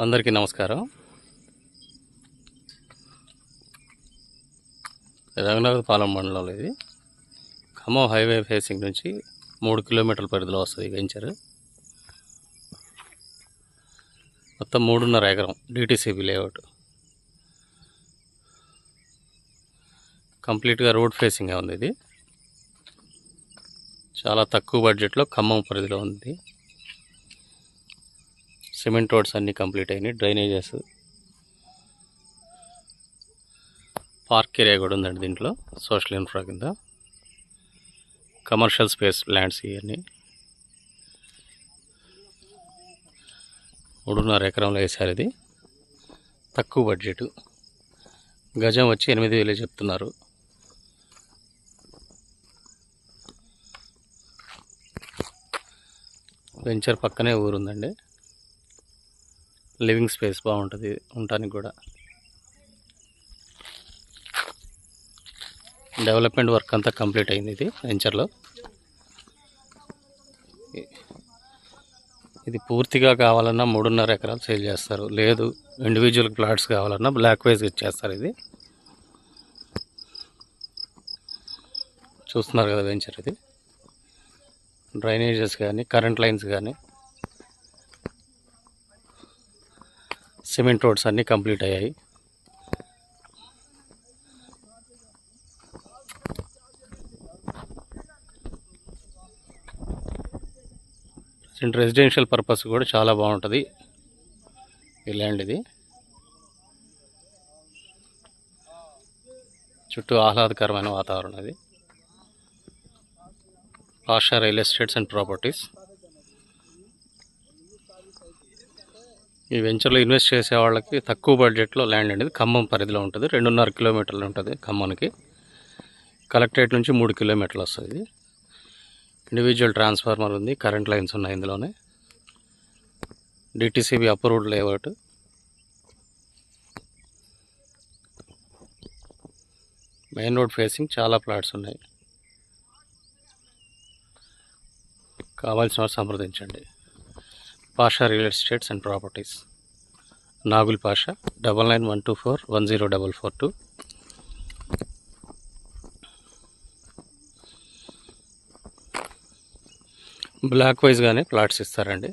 అందరికీ నమస్కారం. రఘునాథపాలెం మండలంలో ఇది ఖమ్మం హైవే ఫేసింగ్ నుంచి 3 కిలోమీటర్ల పరిధిలో వస్తుంది వెంచర్. మొత్తం 3.5 ఎకరం డిటిసిబి లేఅవుట్. కంప్లీట్గా రోడ్ ఫేసింగే ఉంది. ఇది చాలా తక్కువ బడ్జెట్లో ఖమ్మం పరిధిలో ఉంది. సిమెంట్ రోడ్స్ అన్నీ కంప్లీట్ అయినాయి. డ్రైనేజెస్, పార్క్ ఏరియా కూడా ఉందండి దీంట్లో. సోషల్ ఇన్ఫ్రా కింద కమర్షియల్ స్పేస్ ల్యాండ్స్ ఇవన్నీ 3.5 ఎకరంలో వేశారు. ఇది తక్కువ బడ్జెట్. గజం వచ్చి 8,000 చెప్తున్నారు. వెంచర్ పక్కనే ఊరుందండి. లివింగ్ స్పేస్ బాగుంటుంది ఉండటానికి కూడా. డెవలప్మెంట్ వర్క్ అంతా కంప్లీట్ అయింది ఇది వెంచర్లో. ఇది పూర్తిగా కావాలన్నా 3.5 ఎకరాలు సేల్ చేస్తారు. లేదు ఇండివిజువల్ ప్లాట్స్ కావాలన్నా బ్లాక్ వైజ్ ఇచ్చేస్తారు. ఇది చూస్తున్నారు కదా వెంచర్. ఇది డ్రైనేజెస్ కానీ, కరెంట్ లైన్స్ కానీ, సిమెంట్ రోడ్స్ అన్నీ కంప్లీట్ అయ్యాయి. రెసిడెన్షియల్ పర్పస్ కూడా చాలా బాగుంటుంది ఈ ల్యాండ్. ఇది చుట్టూ ఆహ్లాదకరమైన వాతావరణం. ఇది Pasha real estates and properties. ఈ వెంచర్లో ఇన్వెస్ట్ చేసే వాళ్ళకి తక్కువ బడ్జెట్లో ల్యాండ్ అనేది ఖమ్మం పరిధిలో ఉంటుంది. 2.5 కిలోమీటర్లు ఉంటుంది ఖమ్మానికి. కలెక్టరేట్ నుంచి 3 కిలోమీటర్లు వస్తుంది. ఇండివిజువల్ ట్రాన్స్ఫార్మర్ ఉంది, కరెంట్ లైన్స్ ఉన్నాయి ఇందులోనే. DTCP approved layout. Main road facing చాలా ప్లాట్స్ ఉన్నాయి. కావాల్సిన వారు సంప్రదించండి. Pasha real estates and properties, Nagul Pasha, 9912410442. Block వైజ్గానే ప్లాట్స్ ఇస్తారండి.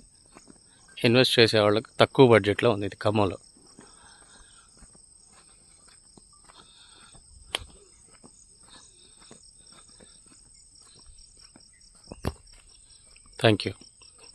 ఇన్వెస్ట్ చేసే వాళ్ళకి తక్కువ బడ్జెట్లో ఉంది ఇది ఖమ్మంలో. Thank you.